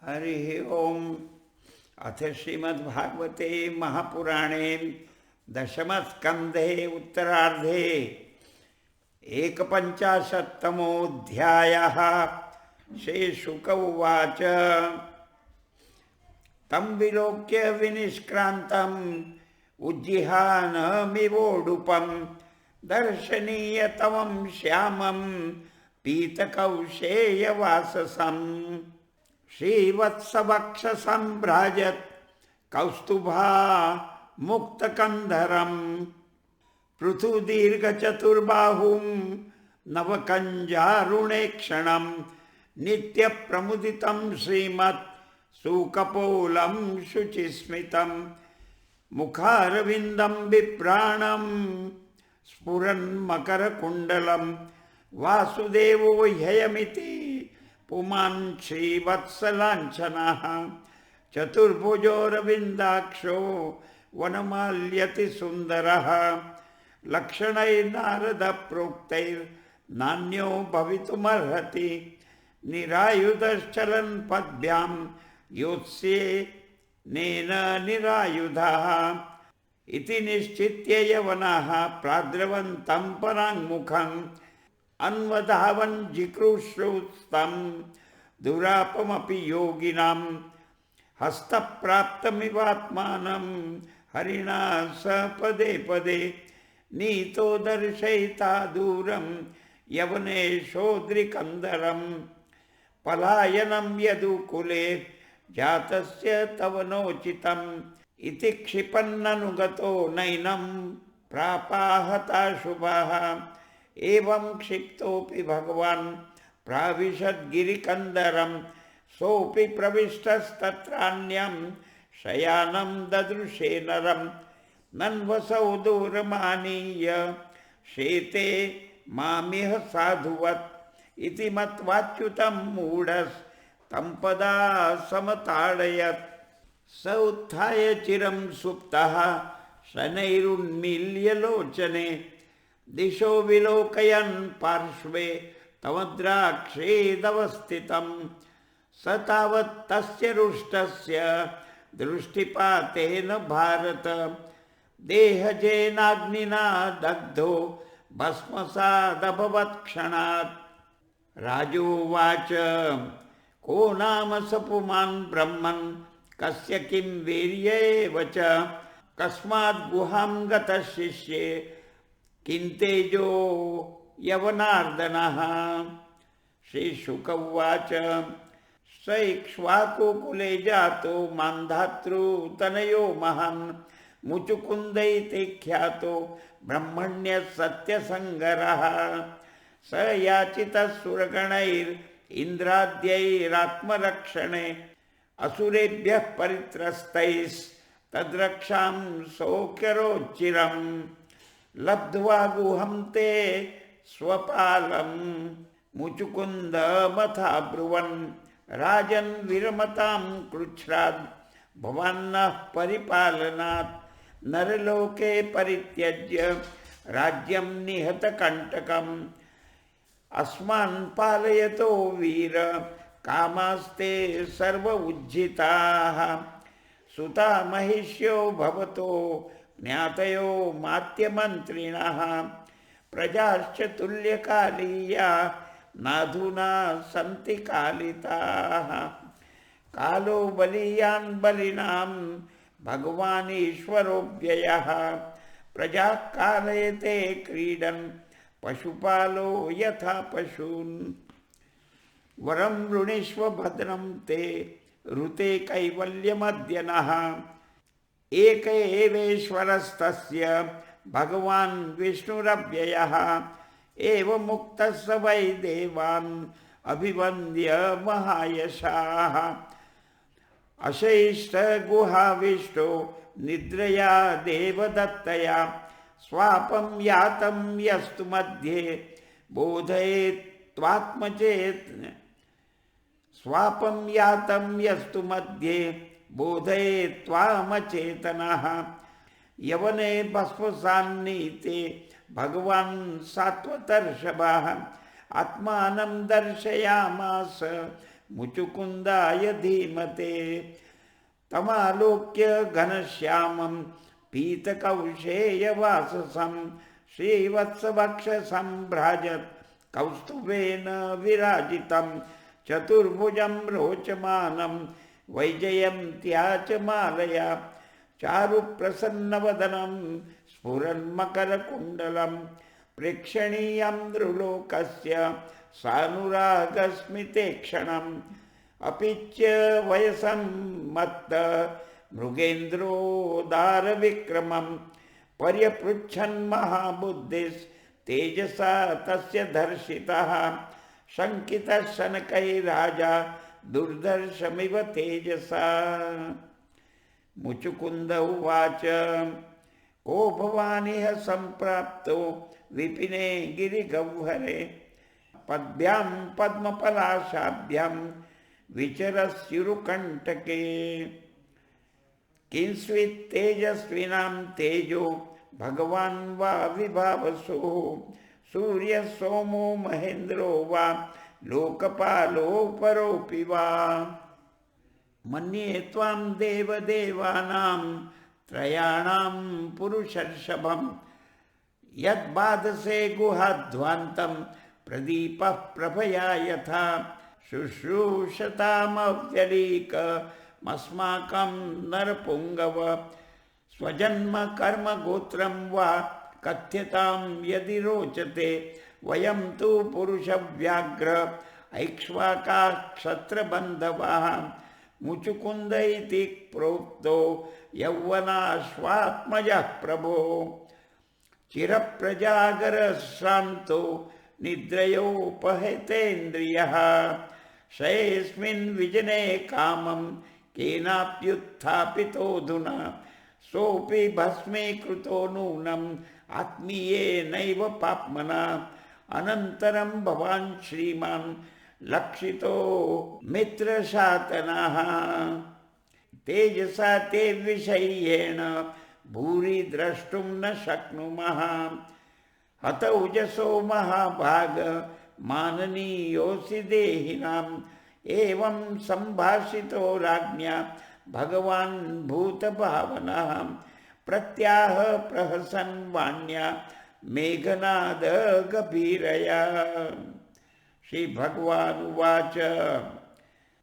हरि ओम। अथ श्रीमद्भागवते महापुराणे दशमस्कन्धे उत्तरार्धे एकपञ्चाशत्तमोऽध्यायः। श्रीशुक उवाच। तं विलोक्य विनिष्क्रान्तम् उज्जिहानमिवोडुपं दर्शनीयतमं श्यामं पीतकौशेयवाससम् श्रीवत्सवक्षसम्भ्राजत् कौस्तुभा मुक्तकन्धरं पृथुदीर्घचतुर्बाहुं नवकञ्जारुणेक्षणं नित्यप्रमुदितं श्रीमत् सुकपोलं शुचिस्मितं मुखारविन्दं विप्राणं स्फुरन्मकरकुण्डलं वासुदेवो ह्ययमिति पुमान् श्रीवत्सलाञ्छनः चतुर्भुजोरविन्दाक्षो वनमाल्यति सुन्दरः लक्षणैर्नारदप्रोक्तैर्नान्यो भवितुमर्हति निरायुधश्चलन् पद्भ्यां योत्स्येनेन निरायुधः इति निश्चित्य यवनाः प्राद्रवन्तं पराङ्मुखम् अन्वधावन् जिक्रुश्रुस्तं दुरापमपि योगिनां हस्तप्राप्तमिवात्मानं हरिणा स पदे पदे नीतो दर्शयिता दूरं यवनेशोद्रिकन्दरं पलायनं यदुकुले जातस्य तव नोचितम् इति क्षिपन्ननुगतो नैनं प्रापाहताशुभः एवं क्षिप्तोऽपि भगवान् प्राविशद्गिरिकन्दरं सोऽपि प्रविष्टस्तत्रान्यं शयानं ददृशे नरं नन्वसौ दूरमानीय शेते मामिह साधुवत् इति मत्वाच्युतं मूढस्तं पदा समताडयत् स उत्थाय चिरं सुप्तः शनैरुन्मील्य लोचने दिशो विलोकयन् पार्श्वे तमद्राक्षेदवस्थितं स तावत् तस्य रुष्टस्य दृष्टिपातेन भारत देहजेनाग्निना दग्धो भस्मसादभवत् क्षणात्। राजोवाच को नाम स पुमान् ब्रह्मन् कस्य किं वीर्य एव च कस्मात् गुहां गतः शिष्ये किन्तेजो यवनार्दनः। श्रीशुक उवाच स इक्ष्वाकुकुले जातो मान्धातृतनयो महान् मुचुकुन्दैति ख्यातो ब्रह्मण्यः सत्यसङ्गरः स याचितः सुरगणैरिन्द्राद्यैरात्मरक्षणे असुरेभ्यः परित्रस्तैस्तद्रक्षां सोऽकरोच्चिरम् लब्ध्वा गुहं ते स्वपालं मुचुकुन्दमथा ब्रुवन् राजन् विरमतां कृच्छ्राद् भवान्नः परिपालनात् नरलोके परित्यज्य राज्यं निहतकण्टकम् अस्मान् पालयतो वीर कामास्ते सर्व उज्झिताः सुता महिष्यो भवतो ज्ञातयो मात्यमन्त्रिणः प्रजाश्च तुल्यकालीया नाधुना सन्ति कालिताः कालो बलीयान् बलिनां भगवान् ईश्वरो व्ययः प्रजा कालयते क्रीडन् पशुपालो यथा पशून् वरं वृणीष्व भद्रं ते ऋते कैवल्यमद्य नः एक एवेश्वरस्तस्य भगवान् विष्णुरव्ययः एवमुक्तः स वै देवान् अभिवन्द्य महायशाः अशैष्टगुहाविष्टो निद्रया देवदत्तया स्वापं यातं यस्तु मध्ये बोधयेत्त्वात्मचेत् स्वापं यातं यस्तु मध्ये बोधयेत्त्वामचेतनः यवने भस्मसान्नीते भगवान् सात्वतर्षभः आत्मानं दर्शयामास मुचुकुन्दाय धीमते। तमालोक्य घनश्यामं पीतकौशेयवाससं श्रीवत्सवक्षसम्भ्राजत् कौस्तुभेन विराजितं चतुर्भुजं रोचमानं वैजयन्त्या च मालया चारुप्रसन्नवदनं स्फुरन्मकरकुण्डलं प्रेक्षणीयं नृलोकस्य सानुरागस्मिते क्षणम् अपि च वयसं मत्त मृगेन्द्रोदारविक्रमं पर्यपृच्छन् महाबुद्धिस्तेजसा तस्य दर्शितः शङ्कितः शनकैराजा दुर्दर्शमिव तेजसा। मुचुकुन्द उवाच को भवानिह सम्प्राप्तो विपिने गिरिगह्वरे पद्भ्यां पद्मपलाशाभ्यां विचरस्युरुकण्टके किंस्वित् तेजस्विनां तेजो भगवान् वा विभावसो सूर्यः सोमो महेन्द्रो वा लोकपालो परोऽपि वा मन्ये त्वां देवदेवानां त्रयाणां पुरुषर्षभं यद्बाधसे गुहाध्वान्तं प्रदीपः प्रभया यथा शुश्रूषतामव्यलीकमस्माकं नरपुङ्गव स्वजन्म कर्म गोत्रं वा कथ्यतां यदि रोचते वयं तु पुरुषव्याघ्र ऐक्ष्वाकाः क्षत्रबन्धवः मुचुकुन्द इति प्रोक्तो यौवनाश्वात्मजः प्रभो चिरप्रजागरश्रान्तो निद्रयोपहतेन्द्रियः शयेऽस्मिन् विजने कामं केनाप्युत्थापितोऽधुना सोऽपि भस्मीकृतो नूनम् आत्मीयेनैव पाप्मना अनन्तरं भवान् श्रीमान् लक्षितो मित्रशातनः तेजसा ते विषय्येण भूरि द्रष्टुं न शक्नुमः हतौजसो महाभाग माननीयोऽसि देहिनाम् एवं सम्भाषितो राज्ञा भगवान् भूतभावनः प्रत्याह प्रहसन् वाण्या मेघनाद गभीरया। श्री भगवानुवाच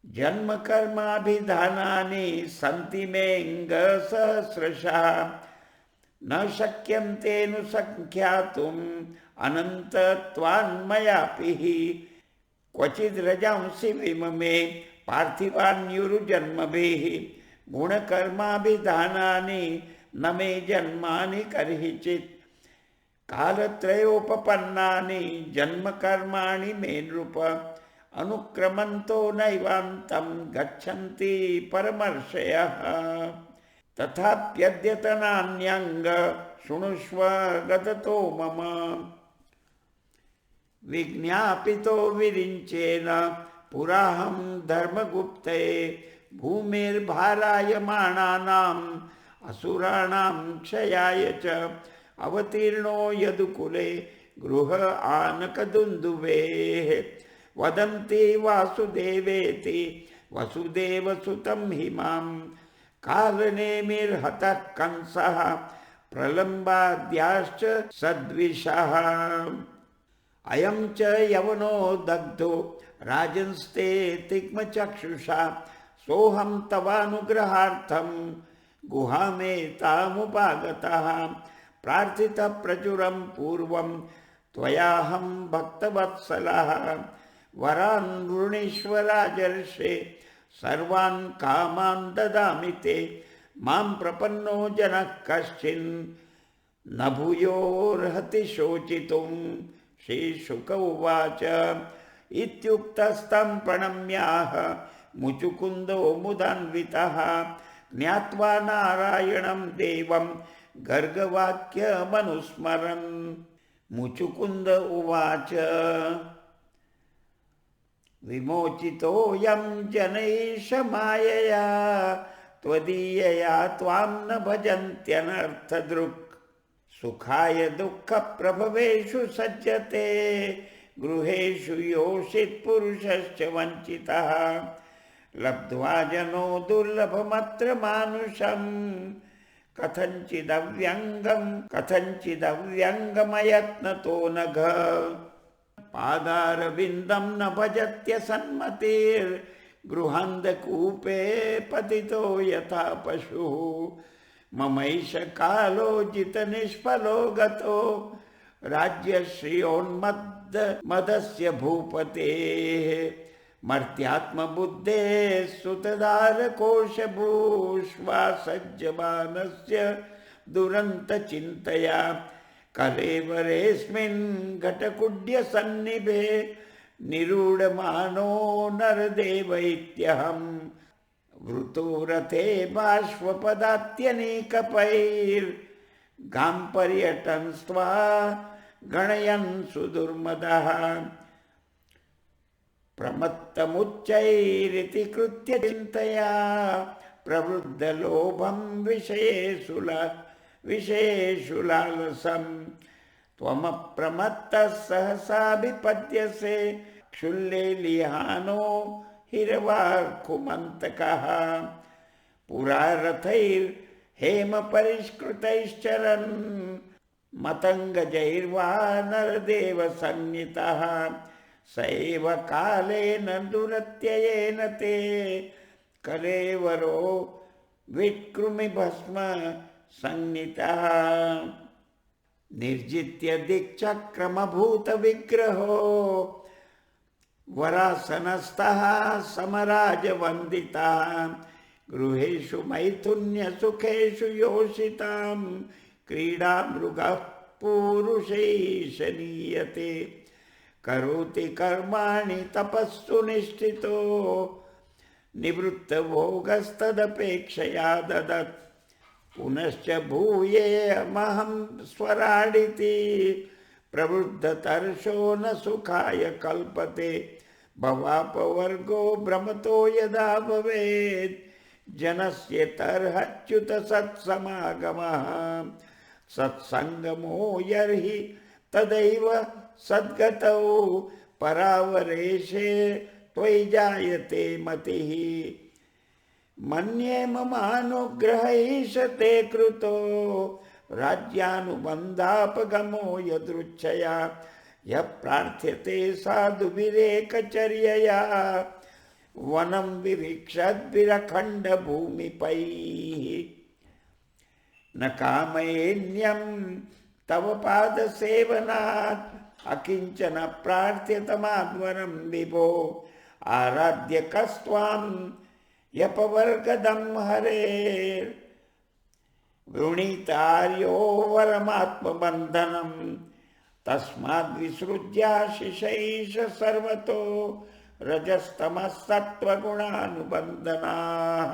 जन्म कर्माभिधानानि सन्ति मेऽङ्गसहस्रशः न शक्यन्तेऽनुसङ्ख्यातुम् अनन्तत्वान्मयापि क्वचिद्रजांसि विममे पार्थिवान्युरुजन्मभिः गुणकर्माभिधानानि न मे जन्मानि कर्हिचित् कालत्रयोपपन्नानि जन्मकर्माणि मे नृप अनुक्रमन्तो नैवान्तं गच्छन्ति परमर्षयः तथाप्यद्यतनान्यङ्ग शृणुष्व गततो मम विज्ञापितो विरिञ्चेन पुराहं धर्मगुप्ते भूमिर्भारायमाणानाम् असुराणां क्षयाय च अवतीर्णो यदुकुले गृह आनकदुन्दुभेः वदन्ति वासुदेवेति वसुदेवसुतं हि मां कालनेमिर्हतः कंसः प्रलम्बाद्याश्च सद्विषः अयं च यवनो दग्धो राजंस्ते तिग्मचक्षुषा सोऽहं तवानुग्रहार्थं गुहामेतामुपागतः प्रार्थितः प्रचुरं पूर्वं त्वयाहं भक्तवत्सलः वरान् वृणीष्व राजर्षे सर्वान् कामान् ददामि ते मां प्रपन्नो जनः कश्चिन् न भूयोर्हति शोचितुं। श्रीशुक उवाच इत्युक्तस्तं प्रणम्याह मुचुकुन्दो मुदान्वितः ज्ञात्वा नारायणं देवं गर्गवाक्यमनुस्मरन्। मुचुकुन्द उवाच विमोचितोऽयं जनैष मायया त्वदीयया त्वां न भजन्त्यनर्थदृक् सुखाय दुःखप्रभवेषु सज्जते गृहेषु योषित् पुरुषश्च वञ्चितः लब्ध्वा जनो दुर्लभमत्र मानुषम् कथञ्चिदव्यङ्गमयत्नतो नघ पादारविन्दं न भजत्य सन्मतिर्गृहान्धकूपे पतितो यथा पशुः ममैष कालो जितनिष्फलो गतो राज्यश्रियोन्मदस्य भूपतेः मर्त्यात्मबुद्धेः सुतदारकोशभूष्वासज्जमानस्य दुरन्तचिन्तया कलेवरेऽस्मिन् घटकुड्यसन्निभे निरूढमानो नरदेव इत्यहम् वृतो रथे बाष्पपदात्यनेकपैर्गां पर्यटन्स्त्वा गणयन् सुदुर्मदः प्रमत्तमुच्चैरिति कृत्य चिन्तया प्रवृद्धलोभं विषयेषु लालसं त्वमप्रमत्तः सहसाभिपद्यसे क्षुल्लेलिहानो हिरवार्कुमन्तकः पुरा रथैर्हेमपरिष्कृतैश्चरन् मतङ्गजैर्वा नरदेव सन्नितः स एव कालेन दुरत्ययेन ते कलेवरो विकृमिभस्म संनितः निर्जित्य दिक्चक्रमभूतविग्रहो वरासनस्थः समराजवन्दितः गृहेषु मैथुन्यसुखेषु योषितां क्रीडामृगः पूरुषैशनीयते करोति कर्माणि तपस्सु निष्ठितो निवृत्तभोगस्तदपेक्षया ददत् पुनश्च भूयेऽहं स्वराडिति प्रवृद्धतर्षो न सुखाय कल्पते भवापवर्गो भ्रमतो यदा भवेत् जनस्य तर्ह्युत सत्समागमः सत्सङ्गमो यर्हि तदैव सद्गतौ परावरेशे त्वयि जायते मतिः मन्ये ममानुग्रहैष ते कृतो राज्यानुबन्धापगमो यदृच्छया यः प्रार्थ्यते साधुभिरेकचर्यया वनं विरीक्षद्भिरखण्डभूमिपैः न कामयेन्यं तव पादसेवनात् अकिञ्चन प्रार्थ्यतमाद्वरं विभो आराध्य कस्त्वां यपवर्गदं हरेर् वृणीतार्यो वरमात्मबन्धनं तस्माद्विसृज्याशिषैष सर्वतो रजस्तमः सत्त्वगुणानुबन्धनाः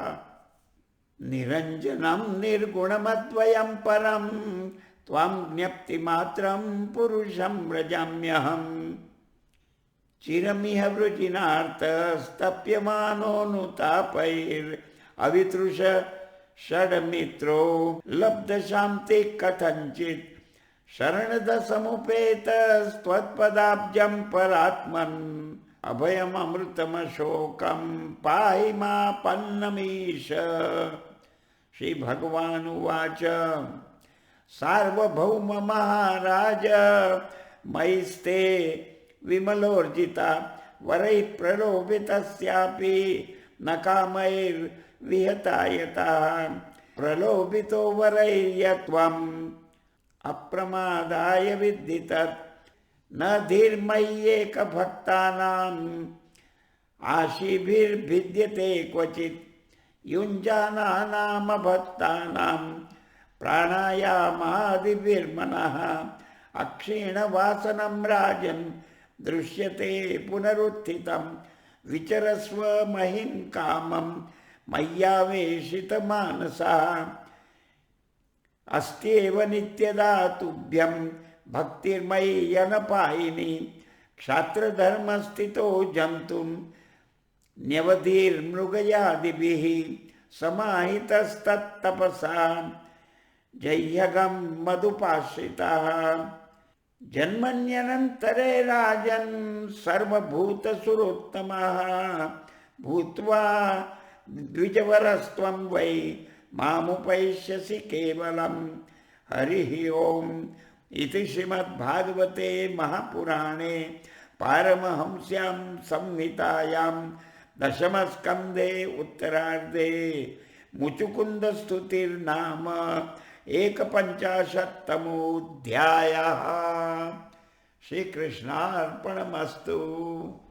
निरञ्जनं निर्गुणमद्वयं परं त्वां ज्ञप्तिमात्रं पुरुषं व्रजाम्यहम् चिरमिह वृजिनार्तस्तप्यमानोऽनुतापैरवितृष षड्मित्रो लब्धशान्तिः कथञ्चित् शरणदसमुपेतस्त्वत्पदाब्जं परात्मन् अभयममृतमशोकं पाहि मापन्नमीश। श्री भगवानुवाच सार्वभौम महाराज मयिस्ते विमलोर्जिता वरैः प्रलोभितस्यापि न कामैर्विहतायतः प्रलोभितो वरैर्यत्वम् अप्रमादाय विद्धि तत् न धीर्मय्येकभक्तानाम् आशीभिर्भिद्यते क्वचित् युञ्जानानामभक्तानां प्राणायामादिभिर्मनः अक्षीणवासनं राजन् दृश्यते पुनरुत्थितं विचरस्व महिं कामं मय्यावेशितमानसः अस्त्येव नित्यदा तुभ्यं भक्तिर्मयि यनपायिनी क्षात्रधर्मस्थितो जन्तुं न्यवधीर्मृगयादिभिः समाहितस्तत्तपसा जह्यगं मधुपाश्रितः जन्मन्यनन्तरे राजन् सर्वभूतसुरोत्तमः भूत्वा द्विजवरस्त्वं वै मामुपैष्यसि केवलम्। हरिः ओम् इति श्रीमद्भागवते महापुराणे पारमहंस्यां संहितायां दशमस्कन्धे उत्तरार्धे मुचुकुन्दस्तुतिर्नाम 51तमोऽध्यायः। श्रीकृष्णार्पणमस्तु।